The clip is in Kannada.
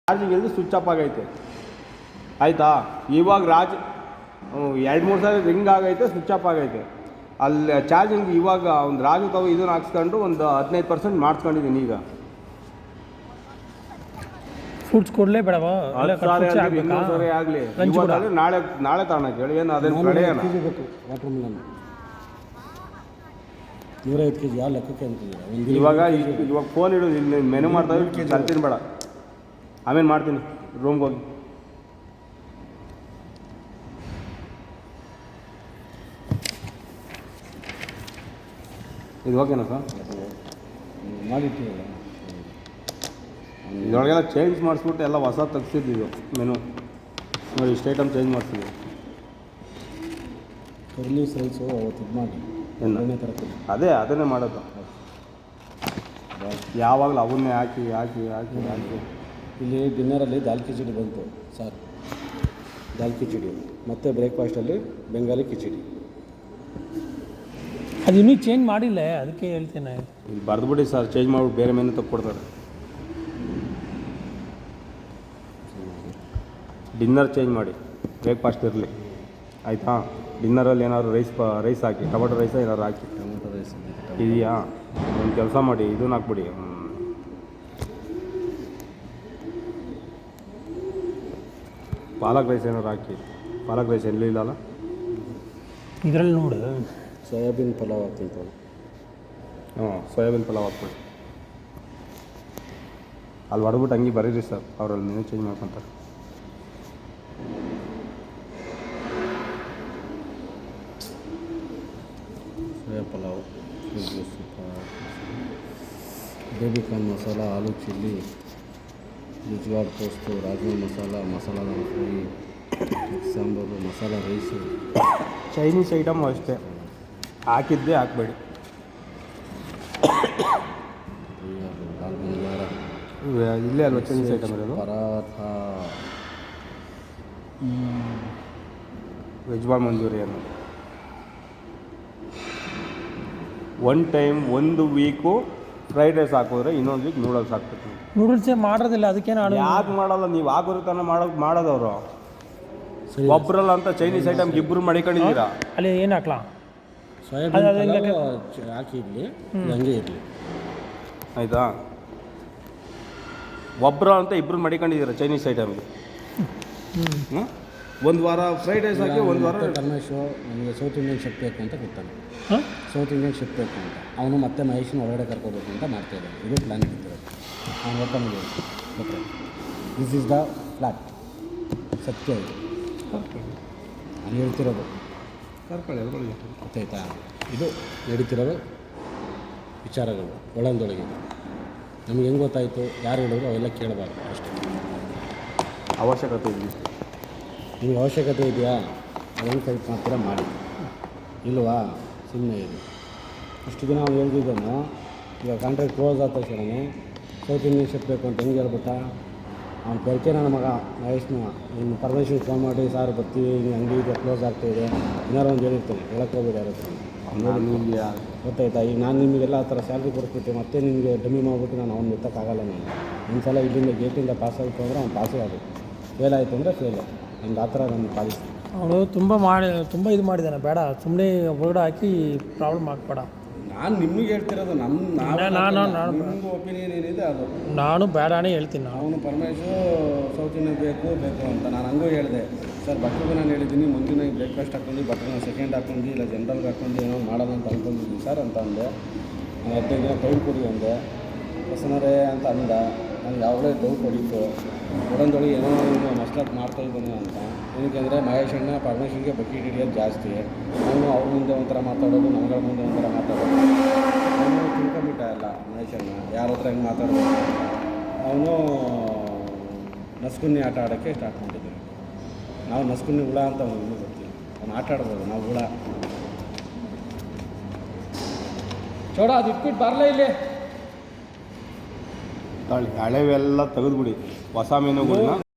ಚಾರ್ಜಿಂಗ್ ಇಲ್ಲದೆ ಸ್ವಿಚ್ ಆಫ್ ಆಗೈತೆ ಆಯಿತಾ. ಇವಾಗ 2-3 ಸಲ ರಿಂಗ್ ಆಗೈತೆ, ಸ್ವಿಚ್ ಆಫ್ ಆಗೈತೆ. ಅಲ್ಲಿ ಚಾರ್ಜಿಂಗ್ ಇವಾಗ ಒಂದು ರಾಜು ತಾವು ಇದನ್ನು ಹಾಕ್ಸ್ಕೊಂಡು ಒಂದು 15% ಮಾಡಿಸ್ಕೊಂಡಿದ್ದೀನಿ. ಈಗ ಫ್ರೂಟ್ಸ್ ಕೊಡಲೇ ಬೇಡವಾ? ಸರಿ ಆಗಲಿ, ನಾಳೆ ತಗೊಳಕ್ಕೆ ಹೇಳಿ. ಏನು ಅದೇನು ಕಡೆಯೇನ ವಾಟರ್ ಮಿಲನ್ 105 kg ಯಾವ ಲೆಕ್ಕಕ್ಕೆ ಅಂತಿದ್ದೀರಾ? ಇವಾಗ ಫೋನ್ ಇಡೋದು, ಇಲ್ಲಿ ಮೆನು ಮಾಡ್ತಾ ತರ್ತೀನಿ ಬೇಡ, ಆಮೇಲೆ ಮಾಡ್ತೀನಿ ರೂಮ್ಗೆ ಹೋಗಿ. ಇದು ಓಕೆನಾ ಸರ್? ಮಾಡಿರ್ತೀವಲ್ಲ, ಇದರೊಳಗೆಲ್ಲ ಚೇಂಜ್ ಮಾಡಿಸ್ಬಿಟ್ಟು ಎಲ್ಲ ಹೊಸ ತೆಗ್ಸಿದ್ದು ಮೆನು ನೋಡಿ. ಇಷ್ಟು ಐಟಮ್ ಚೇಂಜ್ ಮಾಡ್ತೀವಿ. ಕರ್ಲೀಸ್ ರೈಸು ಅವತ್ತು ಇದು ಮಾಡಿ ಅದನ್ನೇ ಮಾಡೋದು. ಯಾವಾಗಲೂ ಅವನ್ನೇ ಹಾಕಿ ಹಾಕಿ ಹಾಕಿ ಹಾಕಿ. ಇಲ್ಲಿ ಡಿನ್ನರಲ್ಲಿ ದಾಲ್ ಕಿಚಡಿ ಬಂತು ಸರ್, ದಾಲ್ ಕಿಚಡಿ. ಮತ್ತು ಬ್ರೇಕ್ಫಾಸ್ಟಲ್ಲಿ ಬೆಂಗಾಲಿ ಕಿಚಡಿ. ಅದು ಇನ್ನೂ ಚೇಂಜ್ ಮಾಡಿಲ್ಲ, ಅದಕ್ಕೆ ಹೇಳ್ತೇನೆ. ಇಲ್ಲಿ ಬರೆದ್ಬಿಡಿ ಸರ್, ಚೇಂಜ್ ಮಾಡ್ಬಿಟ್ಟು ಬೇರೆ ಮೆನು ತಗೊಡ್ತಾರೆ. ಡಿನ್ನರ್ ಚೇಂಜ್ ಮಾಡಿ, ಬ್ರೇಕ್ಫಾಸ್ಟ್ ಇರಲಿ ಆಯಿತಾ. ಡಿನ್ನರಲ್ಲಿ ಏನಾದ್ರು ರೈಸ್ ಹಾಕಿ, ಟೊಮೆಟೊ ರೈಸ ಏನಾದ್ರು ಹಾಕಿ. ಟೊಮೆಟೊ ರೈಸ್ ಇದೆಯಾ? ಒಂದು ಕೆಲಸ ಮಾಡಿ, ಇದನ್ನು ಹಾಕ್ಬಿಡಿ. ಪಾಲಕ್ ರೈಸ್ ಏನಾದ್ರು ಹಾಕಿ. ಪಾಲಕ್ ರೈಸ್ ಎಲ್ಲೂ ಇಲ್ಲಲ್ಲ ಇದರಲ್ಲಿ ನೋಡು. ಸೋಯಾಬೀನ್ ಪಲಾವ್ ಹಾಕ್ತೀನಿ. ಸೋಯಾಬೀನ್ ಪಲಾವ್ ಹಾಕ್ಬಿಡಿ. ಅಲ್ಲಿ ಹೊಡೆದ್ಬಿಟ್ಟು ಹಂಗೆ ಬರೀರಿ ಸರ್, ಅವರಲ್ಲಿ ಮೆನು ಚೇಂಜ್ ಮಾಡ್ಕೊತಾರೆ. Soya pulao, baby corn masala, aloo chilli, ಗುಜ್ವಾಡ್ ಪೋಸ್ತು, rajma masala, masala fry, sambar, masala rice. Chinese item ಅಷ್ಟೇ, ಹಾಕಿದ್ದೇ ಹಾಕಬೇಡಿ. ದಾಲ್ ಬಂಗಾರ ಇಲ್ಲೇ ಅಲ್ವಾ ಚೈನೀಸ್ ಐಟಮ್ ಇರೋದು? ಪರಾಠ, ವೆಜ್ ಬಾಲ್ ಮಂಚೂರಿಯನ್ನು ಒಂದು ವೀಕು ಫ್ರೈಡ್ ರೈಸ್ ಹಾಕಿದ್ರೆ ಇನ್ನೊಂದು ವೀಕ್ ನೂಡಲ್ಸ್ ಹಾಕ್ಬೇಕು. ನೂಡಲ್ಸೇ ಮಾಡೋದಿಲ್ಲ, ಅದಕ್ಕೇನು ಯಾಕೆ ಮಾಡಲ್ಲ? ನೀವು ಹಾಕೋರು ತಾನೇ ಮಾಡೋದವರು. ಒಬ್ಬರಲ್ಲ ಅಂತ ಚೈನೀಸ್ ಐಟಮ್ಗೆ ಇಬ್ಬರು ಮಡಿಕೊಂಡಿದ್ದೀರಾ. ಅಲ್ಲಿ ಏನು ಹಾಕ್ಲಾ? ಸೋಯಾಬೀನ್ ಹಾಕಿ ಇರಲಿ, ಹಂಗೆ ಇರಲಿ ಆಯಿತಾ. ಒಬ್ಬರು ಅಂತ ಇಬ್ಬರು ಮಡಿಕೊಂಡಿದ್ದೀರಾ ಚೈನೀಸ್ ಐಟಮ್ಗೆ. ಒಂದು ವಾರ ಫ್ರೈಡ್ ರೈಸ್ ಹಾಕಿ, ಒಂದು ವಾರ ರಮೇಶು ನನಗೆ ಸೌತ್ ಇಂಡಿಯನ್ ಶೆಫ್ ಬೇಕು ಅಂತ ಕೊಡ್ತಾನೆ. ಸೌತ್ ಇಂಡಿಯನ್ ಶೆಫ್ ಬೇಕು ಅಂತ ಅವನು ಮತ್ತೆ ಮಹೇಶ್ನ ಹೊರಗಡೆ ಕರ್ಕೋಬೇಕು ಅಂತ ಮಾಡ್ತಾಯಿದ್ದಾನೆ. ಇದು ಪ್ಲ್ಯಾನ್ ಇಟ್ಟಿದ್ದಾರೆ. ಅವ್ನು ಓಪನ್ ಗೊತ್ತೆ. ದಿಸ್ ಈಸ್ ದ ಫ್ಲಾಟ್ ಸತ್ಯ. ಇದು ನಾನು ಹೇಳ್ತಿರೋದು ಗೊತ್ತಾಯ್ತಾ? ಇದು ನಡೀತಿರೋದು ವಿಚಾರಗಳು ಒಳಂದೊಳಗೆ. ನಮ್ಗೆ ಹೆಂಗೆ ಗೊತ್ತಾಯಿತು, ಯಾರು ಹೇಳಿದ್ರು ಅವೆಲ್ಲ ಕೇಳಬಾರ್ದು ಅಷ್ಟೇ. ಅವಶ್ಯಕತೆ ಇದೆ. ನಿಮಗೆ ಅವಶ್ಯಕತೆ ಇದೆಯಾ? ಅದನ್ನು ಕೈಟ್ ಮಾಡ್ತೀರ ಮಾಡಿ, ಇಲ್ವಾ ಸುಮ್ಮನೆ ಇದೆ. ಇಷ್ಟು ದಿನ ಅವ್ನು ಹೇಳ್ತಿದ್ದಾನು. ಈಗ ಕಾಂಟ್ರಾಕ್ಟ್ ಕ್ಲೋಸ್ ಆದ ತಕ್ಷಣ ಸೌತ್ ಇಂಡಿಯನ್ ಶೆಫ್ ಬೇಕು ಅಂತ ಹೆಂಗೆ ಹೇಳ್ಬಿಟ್ಟ ಅವ್ನು ಬೆಳಕೆ. ನನ್ನ ಮಗ ಮಹೇಶ್ನ ಇನ್ನು ಪರ್ಮಿಷನ್ ಫೋನ್ ಮಾಡಿ, ಸಾರ್ ಬರ್ತೀವಿ, ಹಿಂಗೆ ಅಂಗಡಿ ಇದೆ, ಕ್ಲೋಸ್ ಆಗ್ತಾಯಿದೆ, ಏನಾರು ಒಂದು ಹೇಳಿರ್ತೀನಿ. ಹೇಳಕ್ಕೆ ಹೋಗ್ಬೇಡಿ ಯಾರ ಹತ್ರ. ಗೊತ್ತಾಯ್ತಾ? ಈಗ ನಾನು ನಿಮಗೆಲ್ಲ ಆ ಥರ ಸ್ಯಾಲ್ರಿ ಕೊಡ್ಬಿಟ್ಟು ಮತ್ತೆ ನಿಮಗೆ ಡಮ್ಮಿ ಮಾಡಿಬಿಟ್ಟು ನಾನು ಅವ್ನು ಎತ್ತಕ್ಕಾಗಲ್ಲ. ನಾನು ಒಂದು ಸಲ ಇಲ್ಲಿಂದ ಗೇಟಿಂದ ಪಾಸ್ ಆಯಿತು ಅಂದರೆ ಅವ್ನು ಪಾಸೇ ಆಗುತ್ತೆ. ಫೇಲ್ ಆಯಿತು ಅಂದರೆ ಫೇಲ್. ನಂಗೆ ಆ ಥರ ನನ್ನ ಪಾಲಿಸಿ. ಅವಳು ತುಂಬ ಇದು ಮಾಡಿದ್ದಾನೆ. ಬೇಡ, ಸುಮ್ಮನೆ ಹೊರಗಡೆ ಹಾಕಿ ಪ್ರಾಬ್ಲಮ್ ಆಗಬೇಡ. ನಾನು ನಿಮಗೆ ಹೇಳ್ತಿರೋದು ನಿಮ್ಮದು ಒಪಿನಿಯನ್ ಏನಿದೆ ಅದು. ನಾನು ಬೇಡನೇ ಹೇಳ್ತೀನಿ. ಅವನು ಪರಮೇಶು ಸೌತ್ ಇಂಡಿಯನ್ ಬೇಕು ಅಂತ ನಾನು ಹಂಗೂ ಹೇಳಿದೆ. ಸರ್ ಬಟ್ಟೆಗೂ ನಾನು ಹೇಳಿದ್ದೀನಿ, ಮುಂದಿನ ಬ್ರೇಕ್ಫಾಸ್ಟ್ ಹಾಕ್ಕೊಂಡು ಬಟ್ಟೆನ ಸೆಕೆಂಡ್ ಹಾಕ್ಕೊಂಡು ಇಲ್ಲ ಜನರಲ್ಗೆ ಹಾಕ್ಕೊಂಡು ಏನೋ ಮಾಡೋಣ ಅಂತ ಅಂದ್ಕೊಂಡಿದ್ದೀನಿ ಸರ್ ಅಂತ ಅಂದೆ. 15 ದಿನ ಟೈಮ್ ಕೊಡಿ ಅಂದೆ. ಹೊಸನರೇ ಅಂತ ಅಂದ. ನನಗೆ ಯಾವಾಗಲೇ ಡೌಟ್ ಹೊಡೀತು, ಒಡಂದೊಳಗೆ ಏನೋ ಮಸ್ಲಾಕ್ ಮಾಡ್ತಾಯಿದ್ದಾನೆ ಅಂತ. ಏನಕ್ಕೆ ಅಂದರೆ ಮಹೇಶ್ ಅಣ್ಣ ಪರಮೇಶ್ವರಿಗೆ ಬಕೆಟ್ ಹಿಡಿಯೋದು ಜಾಸ್ತಿ. ಅವನು ಅವ್ರ ಮುಂದೆ ಒಂಥರ ಮಾತಾಡೋದು, ನಮ್ಗಳ ಮುಂದೆ ಒಂಥರ ಮಾತಾಡೋದು. ಅವನು ತಿಳ್ಕೊಂಬಿಟ್ಟ ಎಲ್ಲ ಮಹೇಶ್ ಅಣ್ಣ ಯಾರ ಹತ್ರ ಹೆಂಗೆ ಮಾತಾಡೋದು. ಅವನು ನಸ್ಕುನ್ನಿ ಆಟ ಆಡೋಕ್ಕೆ ಸ್ಟಾರ್ಟ್ ಮಾಡಿದ್ದೀವಿ ನಾವು. ನಸ್ಕುನ್ನಿ ಹುಳ ಅಂತ ಅವನು ಇನ್ನೂ ಗೊತ್ತಿಲ್ಲ. ಅವ್ನು ಆಟ ಆಡ್ಬೋದು, ನಾವು ಹುಳ. ಚೋಡ ಅದು ಇಟ್ಬಿಟ್ಟು ಬರಲೇ ಇಲ್ಲಿ ಹಳೆವೆಲ್ಲ ತೆಗೆದುಬಿಡಿ, ಹೊಸ ಮೆನುಗಳನ್ನ